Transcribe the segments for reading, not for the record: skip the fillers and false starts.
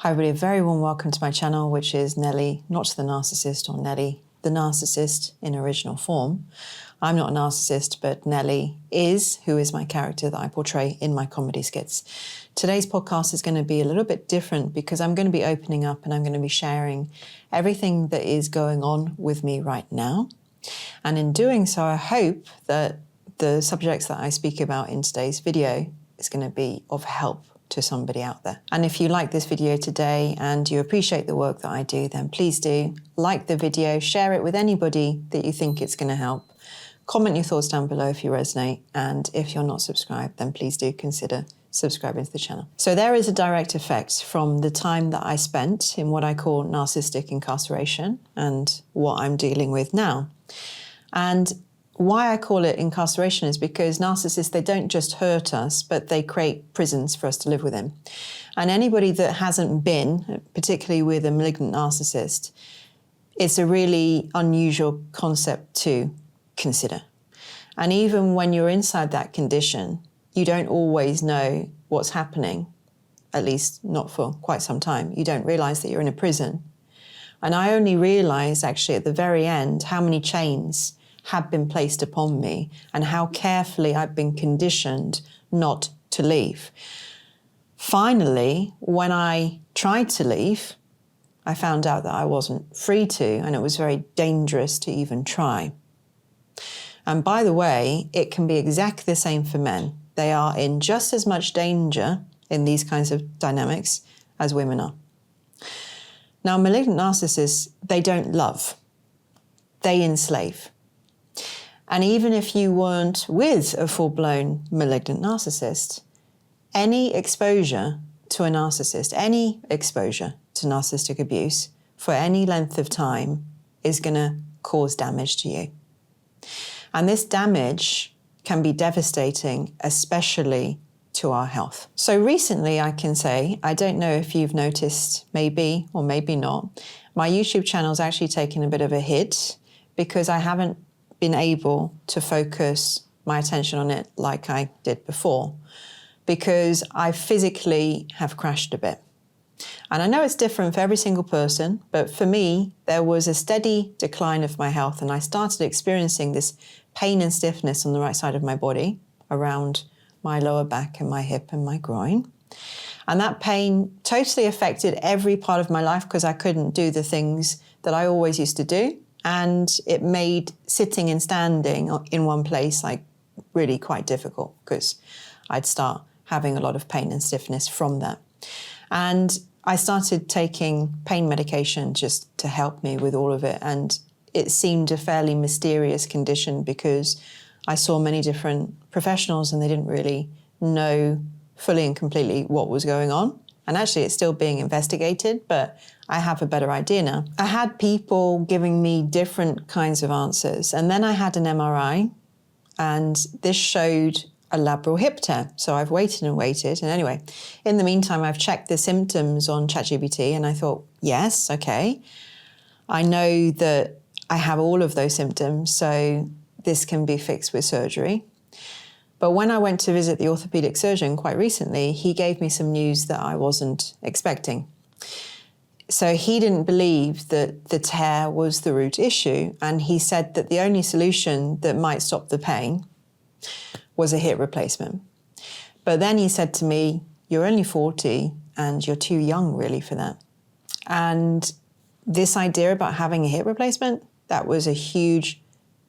Hi everybody, a very warm welcome to my channel, which is Nelly, not the narcissist, or Nelly, the narcissist in original form. I'm not a narcissist, but Nelly is, who is my character that I portray in my comedy skits. Today's podcast is going to be a little bit different because I'm going to be opening up and I'm going to be sharing everything that is going on with me right now. And in doing so, I hope that the subjects that I speak about in today's video is going to be of help to somebody out there. And if you like this video today and you appreciate the work that I do, then please do like the video, share it with anybody that you think it's going to help. Comment your thoughts down below if you resonate. And if you're not subscribed, then please do consider subscribing to the channel. So there is a direct effect from the time that I spent in what I call narcissistic incarceration and what I'm dealing with now. And why I call it incarceration is because narcissists, they don't just hurt us, but they create prisons for us to live within. And anybody that hasn't been, particularly with a malignant narcissist, it's a really unusual concept to consider. And even when you're inside that condition, you don't always know what's happening, at least not for quite some time. You don't realize that you're in a prison. And I only realized actually at the very end how many chains had been placed upon me and how carefully I've been conditioned not to leave. Finally, when I tried to leave, I found out that I wasn't free to, and it was very dangerous to even try. And by the way, it can be exactly the same for men. They are in just as much danger in these kinds of dynamics as women are. Now, malignant narcissists, they don't love, they enslave. And even if you weren't with a full-blown malignant narcissist, any exposure to a narcissist, any exposure to narcissistic abuse for any length of time is going to cause damage to you. And this damage can be devastating, especially to our health. So recently, I can say, I don't know if you've noticed, maybe or maybe not, my YouTube channel's actually taken a bit of a hit because I haven't been able to focus my attention on it like I did before, because I physically have crashed a bit. And I know it's different for every single person, but for me, there was a steady decline of my health, and I started experiencing this pain and stiffness on the right side of my body, around my lower back and my hip and my groin. And that pain totally affected every part of my life because I couldn't do the things that I always used to do. And it made sitting and standing in one place like really quite difficult because I'd start having a lot of pain and stiffness from that. And I started taking pain medication just to help me with all of it. And it seemed a fairly mysterious condition because I saw many different professionals and they didn't really know fully and completely what was going on. And actually it's still being investigated, but I have a better idea now. I had people giving me different kinds of answers. And then I had an MRI and this showed a labral hip tear. So I've waited and waited. And anyway, in the meantime, I've checked the symptoms on ChatGPT and I thought, yes, okay. I know that I have all of those symptoms, so this can be fixed with surgery. But when I went to visit the orthopedic surgeon quite recently, he gave me some news that I wasn't expecting. So he didn't believe that the tear was the root issue. And he said that the only solution that might stop the pain was a hip replacement. But then he said to me, you're only 40 and you're too young really for that. And this idea about having a hip replacement, that was a huge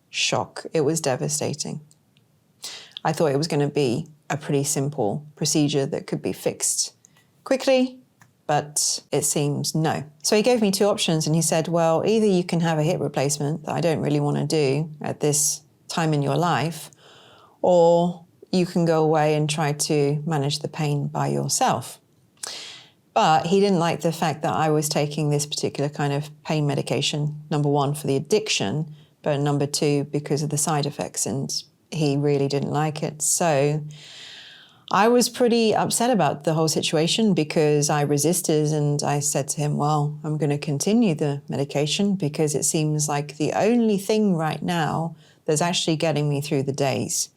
shock. It was devastating. I thought it was going to be a pretty simple procedure that could be fixed quickly, but it seems no. So he gave me two options and he said, well, either you can have a hip replacement that I don't really want to do at this time in your life, or you can go away and try to manage the pain by yourself. But he didn't like the fact that I was taking this particular kind of pain medication, number one, for the addiction, but number two, because of the side effects, and he really didn't like it. So I was pretty upset about the whole situation because I resisted and I said to him, well, I'm going to continue the medication because it seems like the only thing right now that's actually getting me through the days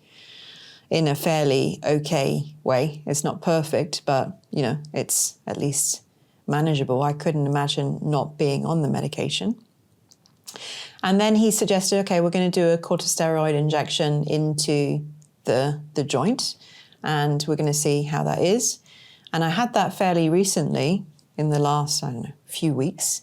in a fairly okay way. It's not perfect, but, you know, it's at least manageable. I couldn't imagine not being on the medication. And then he suggested, okay, we're going to do a corticosteroid injection into the joint, and we're going to see how that is. And I had that fairly recently, in the last, few weeks.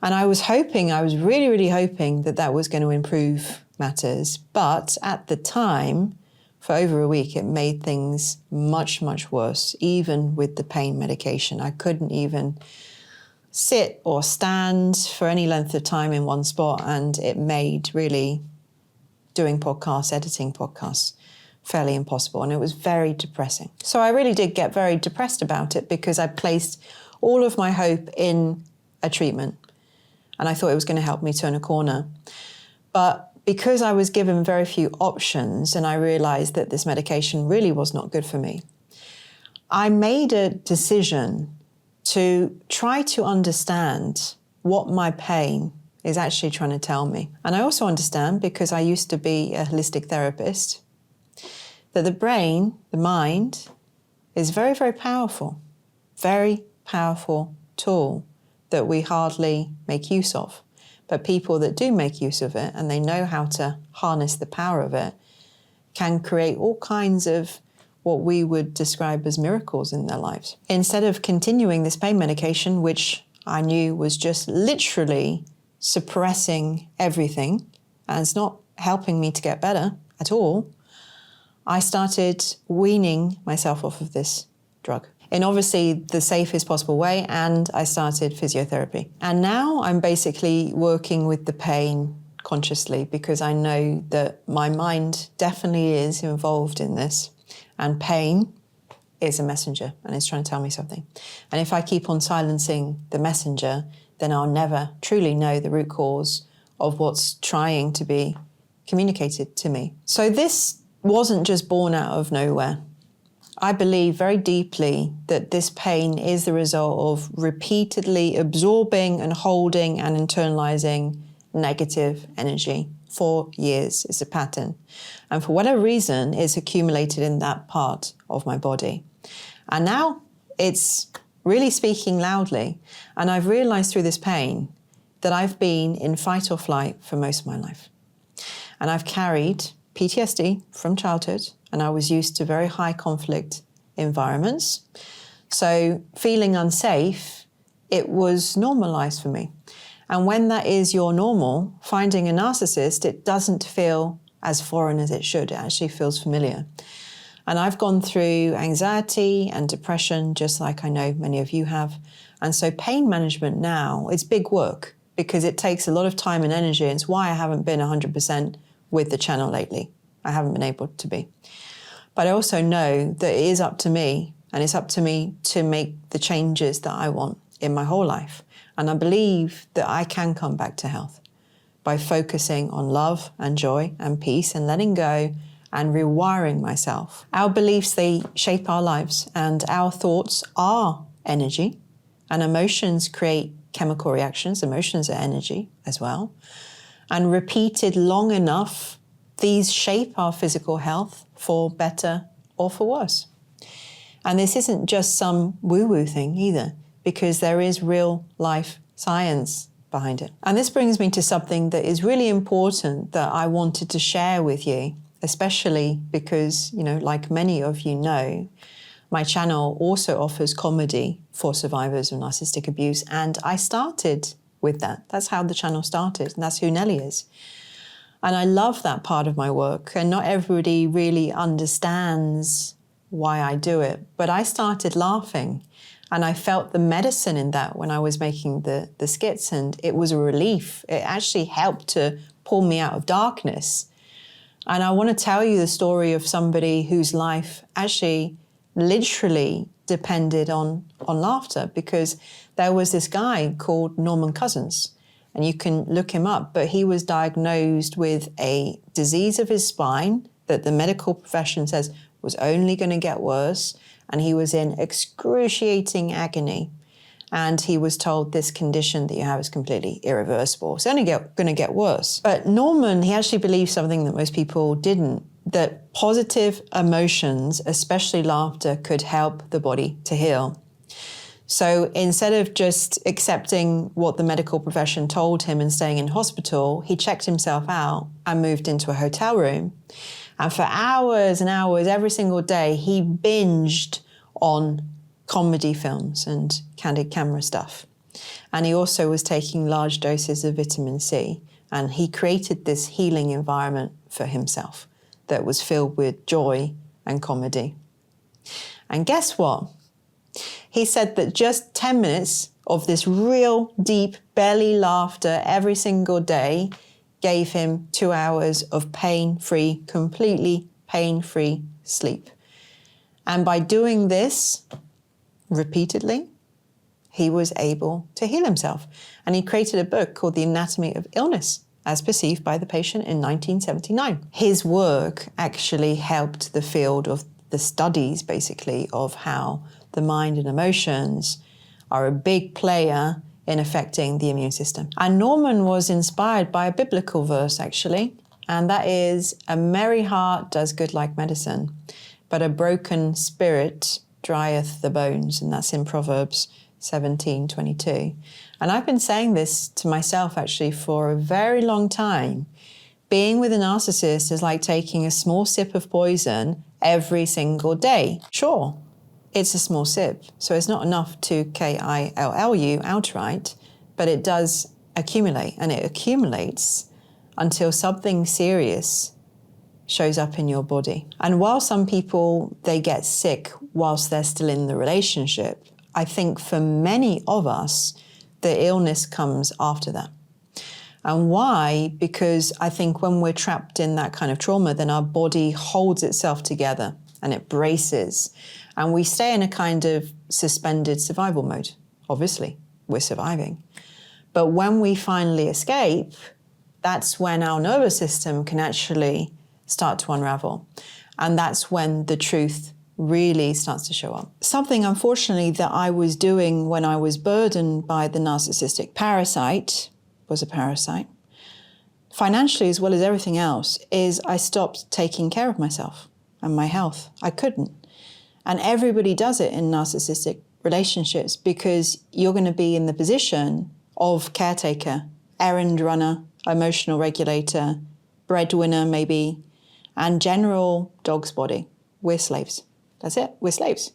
And I was really, really hoping that that was going to improve matters. But at the time, for over a week, it made things much, much worse, even with the pain medication. I couldn't even sit or stand for any length of time in one spot, and it made really doing podcasts, editing podcasts, fairly impossible, and it was very depressing. So I really did get very depressed about it because I placed all of my hope in a treatment, and I thought it was going to help me turn a corner. But because I was given very few options and I realized that this medication really was not good for me, I made a decision to try to understand what my pain is actually trying to tell me. And I also understand, because I used to be a holistic therapist, that the brain, the mind, is very, very powerful tool that we hardly make use of. But people that do make use of it, and they know how to harness the power of it, can create all kinds of what we would describe as miracles in their lives. Instead of continuing this pain medication, which I knew was just literally suppressing everything and it's not helping me to get better at all, I started weaning myself off of this drug in obviously the safest possible way, and I started physiotherapy. And now I'm basically working with the pain consciously, because I know that my mind definitely is involved in this. And pain is a messenger, and it's trying to tell me something. And if I keep on silencing the messenger, then I'll never truly know the root cause of what's trying to be communicated to me. So this wasn't just born out of nowhere. I believe very deeply that this pain is the result of repeatedly absorbing and holding and internalizing negative energy for years. It's a pattern. And for whatever reason, it's accumulated in that part of my body. And now it's really speaking loudly. And I've realized through this pain that I've been in fight or flight for most of my life. And I've carried PTSD from childhood, and I was used to very high conflict environments. So feeling unsafe, it was normalized for me. And when that is your normal, finding a narcissist, it doesn't feel as foreign as it should. It actually feels familiar. And I've gone through anxiety and depression, just like I know many of you have. And so pain management now, it's big work because it takes a lot of time and energy. It's why I haven't been 100% with the channel lately. I haven't been able to be. But I also know that it is up to me, and it's up to me to make the changes that I want in my whole life. And I believe that I can come back to health by focusing on love and joy and peace and letting go and rewiring myself. Our beliefs, they shape our lives, and our thoughts are energy, and emotions create chemical reactions. Emotions are energy as well. And repeated long enough, these shape our physical health for better or for worse. And this isn't just some woo-woo thing either, because there is real life science behind it. And this brings me to something that is really important that I wanted to share with you, especially because, like many of you know, my channel also offers comedy for survivors of narcissistic abuse. And I started with that. That's how the channel started, and that's who Nelly is. And I love that part of my work, and not everybody really understands why I do it. But I started laughing, and I felt the medicine in that when I was making the skits, and it was a relief. It actually helped to pull me out of darkness. And I want to tell you the story of somebody whose life actually literally depended on laughter, because there was this guy called Norman Cousins, and you can look him up, but he was diagnosed with a disease of his spine that the medical profession says was only going to get worse, and he was in excruciating agony. And he was told, this condition that you have is completely irreversible. It's only going to get worse. But Norman, he actually believed something that most people didn't, that positive emotions, especially laughter, could help the body to heal. So instead of just accepting what the medical profession told him and staying in hospital, he checked himself out and moved into a hotel room. And for hours and hours, every single day, he binged on comedy films and candid camera stuff. And he also was taking large doses of vitamin C. And he created this healing environment for himself that was filled with joy and comedy. And guess what? He said that just 10 minutes of this real deep belly laughter every single day gave him 2 hours of pain-free, completely pain-free sleep. And by doing this repeatedly, he was able to heal himself. And he created a book called The Anatomy of Illness, as perceived by the patient in 1979. His work actually helped the field of the studies, basically, of how the mind and emotions are a big player in affecting the immune system. And Norman was inspired by a biblical verse, actually, and that is, a merry heart does good like medicine, but a broken spirit drieth the bones, and that's in Proverbs 17:22. And I've been saying this to myself, actually, for a very long time. Being with a narcissist is like taking a small sip of poison every single day. Sure, it's a small sip, so it's not enough to kill you outright, but it does accumulate, and it accumulates until something serious shows up in your body. And while some people, they get sick whilst they're still in the relationship, I think for many of us, the illness comes after that. And why? Because I think when we're trapped in that kind of trauma, then our body holds itself together and it braces. And we stay in a kind of suspended survival mode. Obviously, we're surviving. But when we finally escape, that's when our nervous system can actually start to unravel. And that's when the truth really starts to show up. Something, unfortunately, that I was doing when I was burdened by the narcissistic parasite, was a parasite, financially as well as everything else, is I stopped taking care of myself and my health. I couldn't. And everybody does it in narcissistic relationships, because you're going to be in the position of caretaker, errand runner, emotional regulator, breadwinner maybe, and general dog's body. We're slaves. That's it. We're slaves.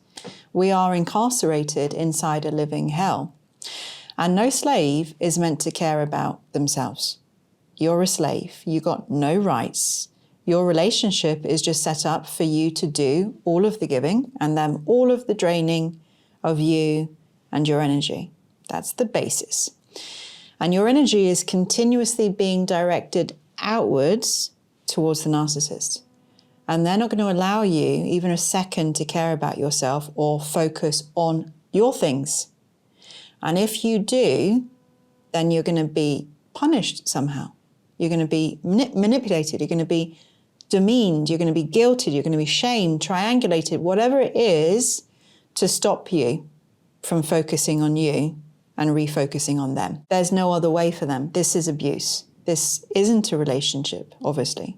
We are incarcerated inside a living hell. And no slave is meant to care about themselves. You're a slave. You got no rights. Your relationship is just set up for you to do all of the giving and then all of the draining of you and your energy. That's the basis. And your energy is continuously being directed outwards towards the narcissist. And they're not going to allow you even a second to care about yourself or focus on your things. And if you do, then you're going to be punished somehow. You're going to be manipulated. You're going to be demeaned. You're going to be guilted. You're going to be shamed, triangulated, whatever it is to stop you from focusing on you and refocusing on them. There's no other way for them. This is abuse. This isn't a relationship, obviously.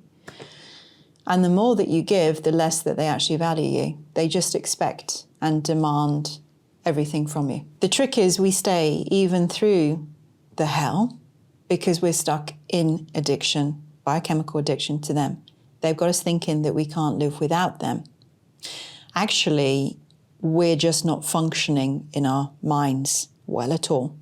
And the more that you give, the less that they actually value you. They just expect and demand everything from you. The trick is we stay even through the hell because we're stuck in addiction, biochemical addiction to them. They've got us thinking that we can't live without them. Actually, we're just not functioning in our minds well at all.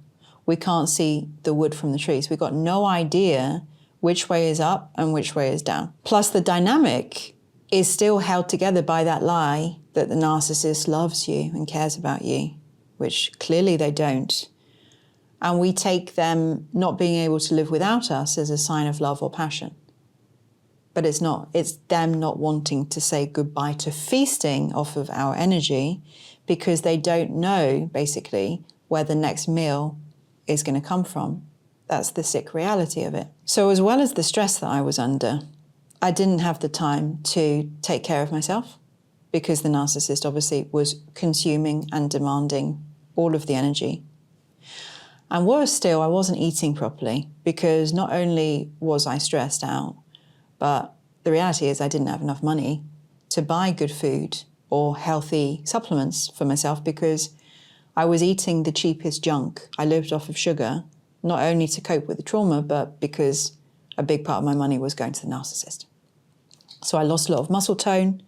We can't see the wood from the trees. We've got no idea which way is up and which way is down. Plus, the dynamic is still held together by that lie that the narcissist loves you and cares about you, which clearly they don't. And we take them not being able to live without us as a sign of love or passion. But it's not. It's them not wanting to say goodbye to feasting off of our energy because they don't know, basically, where the next meal is going to come from. That's the sick reality of it. So as well as the stress that I was under, I didn't have the time to take care of myself because the narcissist obviously was consuming and demanding all of the energy. And worse still, I wasn't eating properly because not only was I stressed out, but the reality is I didn't have enough money to buy good food or healthy supplements for myself because I was eating the cheapest junk. I lived off of sugar, not only to cope with the trauma, but because a big part of my money was going to the narcissist. So I lost a lot of muscle tone.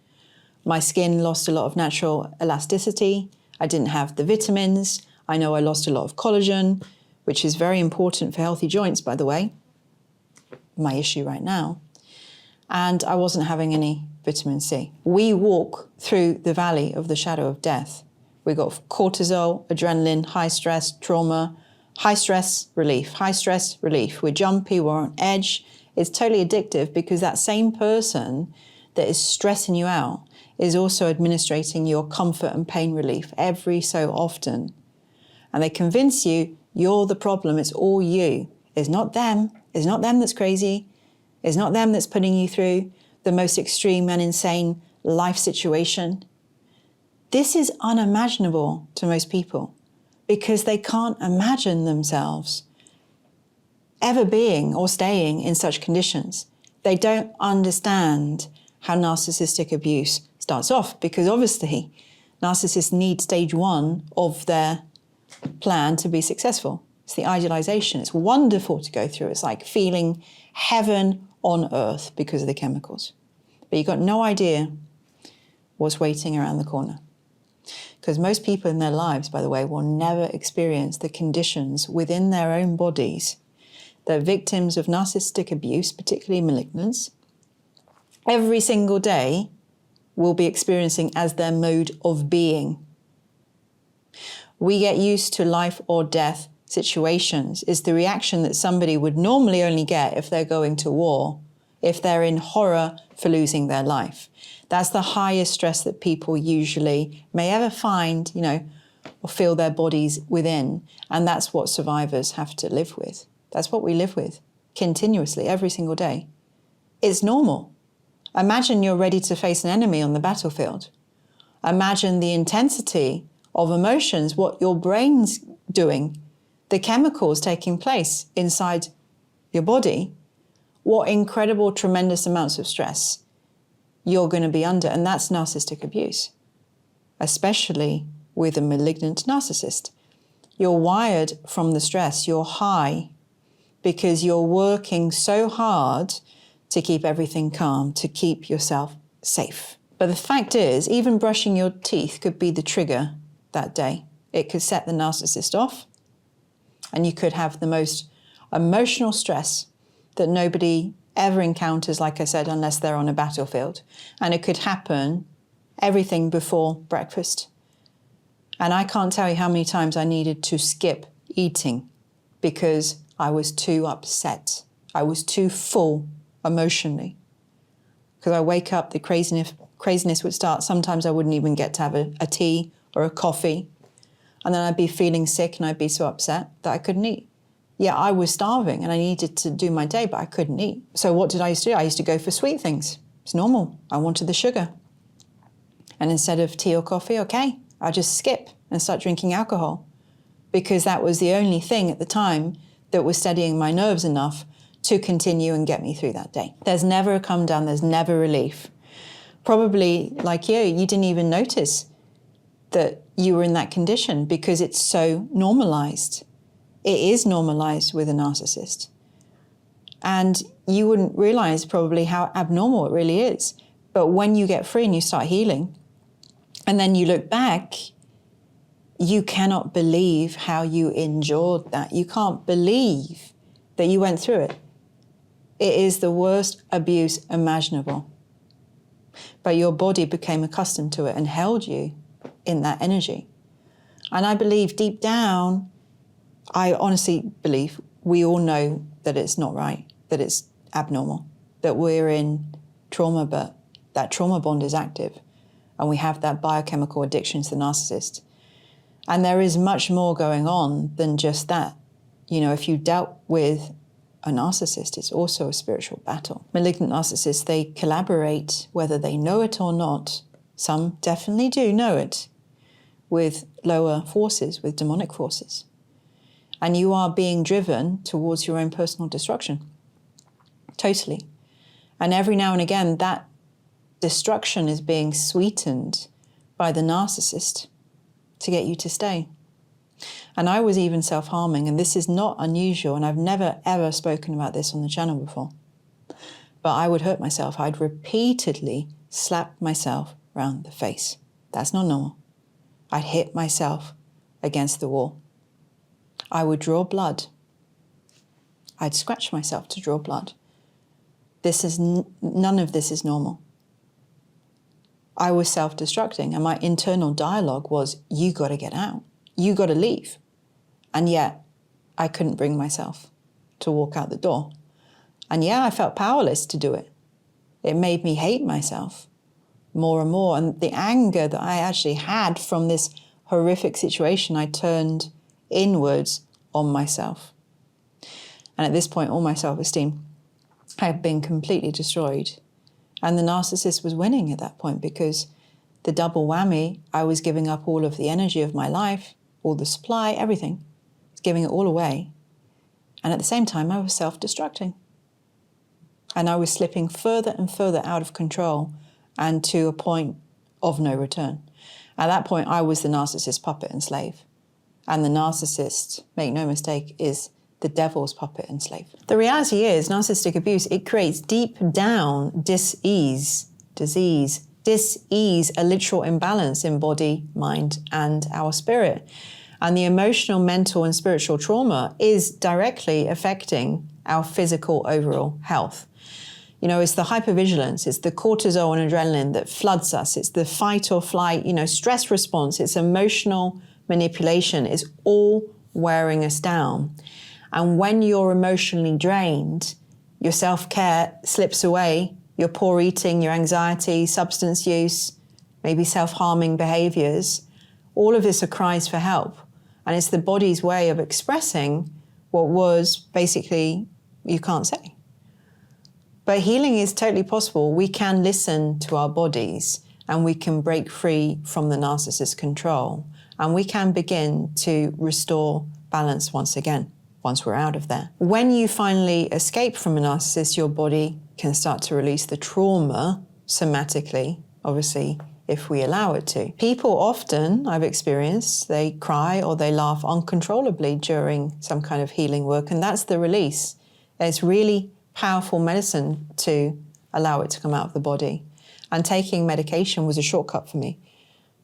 My skin lost a lot of natural elasticity. I didn't have the vitamins. I know I lost a lot of collagen, which is very important for healthy joints, by the way. My issue right now. And I wasn't having any vitamin C. We walk through the valley of the shadow of death. We got cortisol, adrenaline, high stress, trauma, high stress relief. We're jumpy, we're on edge. It's totally addictive because that same person that is stressing you out is also administrating your comfort and pain relief every so often. And they convince you you're the problem, it's all you. It's not them. It's not them that's crazy. It's not them that's putting you through the most extreme and insane life situation. This is unimaginable to most people because they can't imagine themselves ever being or staying in such conditions. They don't understand how narcissistic abuse starts off because obviously narcissists need stage 1 of their plan to be successful. It's the idealization. It's wonderful to go through. It's like feeling heaven on earth because of the chemicals. But you've got no idea what's waiting around the corner. Because most people in their lives, by the way, will never experience the conditions within their own bodies that victims of narcissistic abuse, particularly malignants, every single day will be experiencing as their mode of being. We get used to life or death situations is the reaction that somebody would normally only get if they're going to war, if they're in horror for losing their life. That's the highest stress that people usually may ever find, or feel their bodies within. And that's what survivors have to live with. That's what we live with continuously, every single day. It's normal. Imagine you're ready to face an enemy on the battlefield. Imagine the intensity of emotions, what your brain's doing, the chemicals taking place inside your body, what incredible, tremendous amounts of stress you're going to be under. And that's narcissistic abuse, especially with a malignant narcissist. You're wired from the stress. You're high because you're working so hard to keep everything calm, to keep yourself safe. But the fact is, even brushing your teeth could be the trigger that day. It could set the narcissist off, and you could have the most emotional stress that nobody ever encounters, like I said, unless they're on a battlefield. And it could happen everything before breakfast. And I can't tell you how many times I needed to skip eating because I was too upset. I was too full emotionally. Because I wake up, the craziness would start. Sometimes I wouldn't even get to have a tea or a coffee. And then I'd be feeling sick and I'd be so upset that I couldn't eat. Yeah, I was starving and I needed to do my day, but I couldn't eat. So what did I used to do? I used to go for sweet things. It's normal. I wanted the sugar. And instead of tea or coffee, okay, I'll just skip and start drinking alcohol because that was the only thing at the time that was steadying my nerves enough to continue and get me through that day. There's never a come down. There's never relief. Probably like you didn't even notice that you were in that condition because it's so normalized. It is normalized with a narcissist. And you wouldn't realize probably how abnormal it really is. But when you get free and you start healing, and then you look back, you cannot believe how you endured that. You can't believe that you went through it. It is the worst abuse imaginable. But your body became accustomed to it and held you in that energy. And I believe deep down, I honestly believe we all know that it's not right, that it's abnormal, that we're in trauma, but that trauma bond is active. And we have that biochemical addiction to the narcissist. And there is much more going on than just that. If you dealt with a narcissist, it's also a spiritual battle. Malignant narcissists, they collaborate, whether they know it or not. Some definitely do know it, with lower forces, with demonic forces. And you are being driven towards your own personal destruction. Totally. And every now and again, that destruction is being sweetened by the narcissist to get you to stay. And I was even self-harming, and this is not unusual, and I've never ever spoken about this on the channel before. But I would hurt myself. I'd repeatedly slap myself around the face. That's not normal. I'd hit myself against the wall. I would draw blood. I'd scratch myself to draw blood. None of this is normal. I was self-destructing, and my internal dialogue was, you got to get out. You got to leave. And yet I couldn't bring myself to walk out the door. And yeah, I felt powerless to do it. It made me hate myself more and more. And the anger that I actually had from this horrific situation, I turned inwards on myself. And at this point, all my self-esteem had been completely destroyed. And the narcissist was winning at that point, because the double whammy, I was giving up all of the energy of my life, all the supply, everything. I was giving it all away. And at the same time, I was self-destructing. And I was slipping further and further out of control and to a point of no return. At that point, I was the narcissist puppet and slave. And the narcissist, make no mistake, is the devil's puppet and slave. The reality is, narcissistic abuse, it creates deep down dis-ease, a literal imbalance in body, mind, and our spirit. And the emotional, mental, and spiritual trauma is directly affecting our physical overall health. You know, it's the hypervigilance, it's the cortisol and adrenaline that floods us, it's the fight or flight, stress response, it's emotional manipulation, it's all wearing us down. And when you're emotionally drained, your self-care slips away, your poor eating, your anxiety, substance use, maybe self-harming behaviors, all of this are cries for help. And it's the body's way of expressing what was basically you can't say. But healing is totally possible. We can listen to our bodies, and we can break free from the narcissist's control, and we can begin to restore balance once again, once we're out of there. When you finally escape from a narcissist, your body can start to release the trauma somatically, obviously, if we allow it to. People often, I've experienced, they cry or they laugh uncontrollably during some kind of healing work, and that's the release. It's really powerful medicine to allow it to come out of the body. And taking medication was a shortcut for me.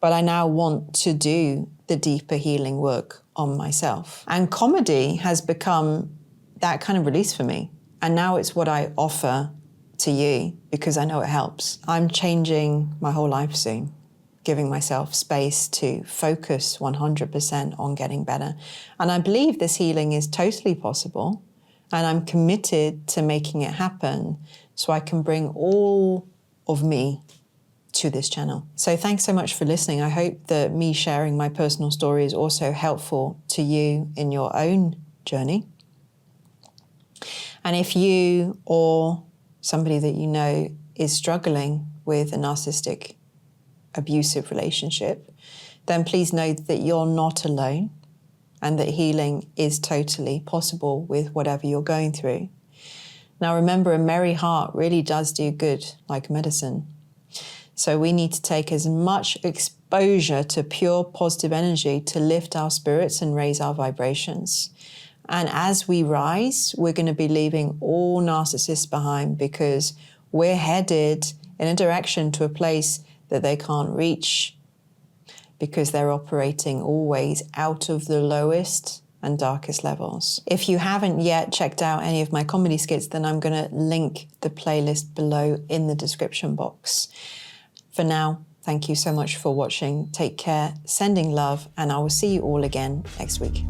But I now want to do the deeper healing work on myself. And comedy has become that kind of release for me. And now it's what I offer to you because I know it helps. I'm changing my whole life soon, giving myself space to focus 100% on getting better. And I believe this healing is totally possible. And I'm committed to making it happen so I can bring all of me to this channel. So thanks so much for listening. I hope that me sharing my personal story is also helpful to you in your own journey. And if you or somebody that you know is struggling with a narcissistic abusive relationship, then please know that you're not alone and that healing is totally possible with whatever you're going through. Now remember, a merry heart really does do good like medicine. So we need to take as much exposure to pure positive energy to lift our spirits and raise our vibrations. And as we rise, we're going to be leaving all narcissists behind because we're headed in a direction to a place that they can't reach because they're operating always out of the lowest and darkest levels. If you haven't yet checked out any of my comedy skits, then I'm going to link the playlist below in the description box. For now, thank you so much for watching. Take care, sending love, and I will see you all again next week.